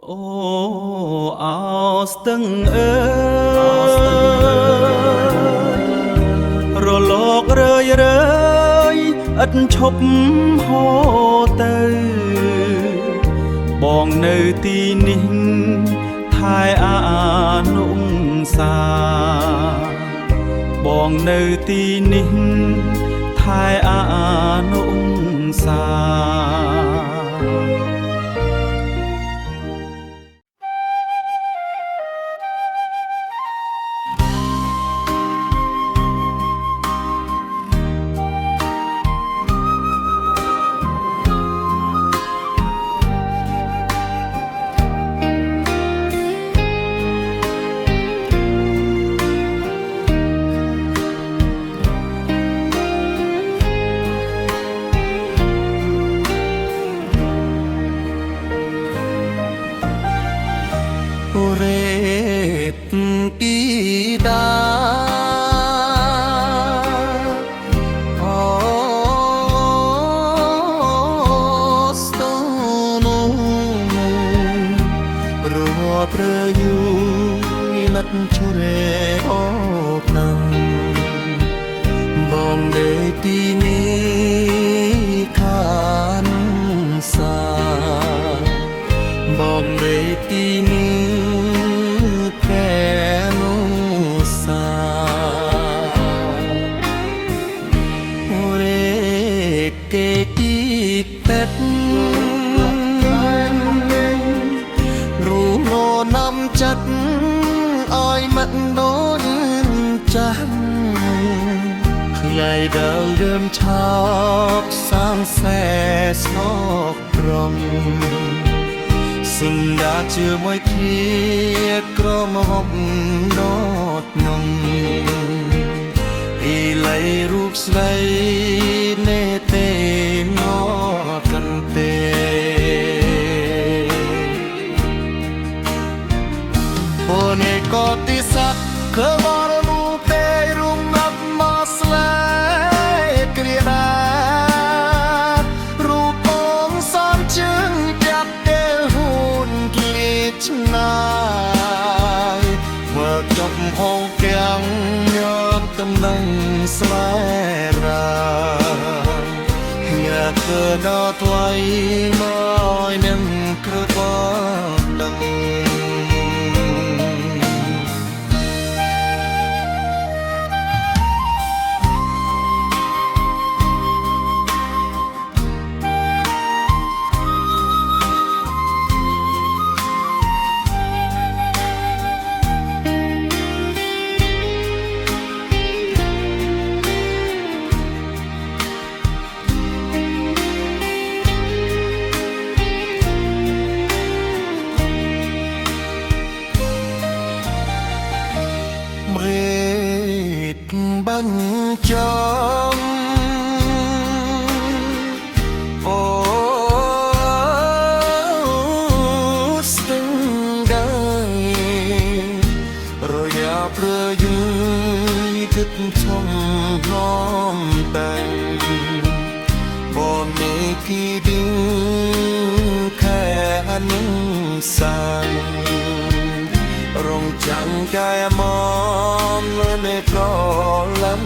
អូអោស្ទឹងអើយរលករើយឥតឈប់ហូរទៅបងនៅទីនេះថែអានុសាបងនៅទីនេះថែអានុសារេតពីដាអូស្ទនោរប្រយុលិតជរេអូតាំងបងដេទីនេះខានសាបងដេទីនេះចិត្តឲ្យមិនដូចចាស់ខ្លាយដល់ដើមឆោបសាងសែស្នកក្រំសិនដាជាមួយគ្នាក្រមហប់ដតនំអ៊ីឡៃរូបស្រីនេទេមកកាន់ទេនេះក៏ទីស័កគឺបរនូទេរុំណាត់មកស្លែគ្រាដារូបបងសំជើងចាប់ទេហូនគៀឆ្នាយមកចប់ហងទាំងយកតំណែងស្លែរាញាគឺដល់ថ្លៃមកនឹងគឺបងដឹងបញ្ចំអូស្ទឹងដាយរយ៉ាប្រយុយទឹកឈំឡំតែងបងនេះគីឌីខែអនុសារងចាំកាយមមនៅในប្រលំ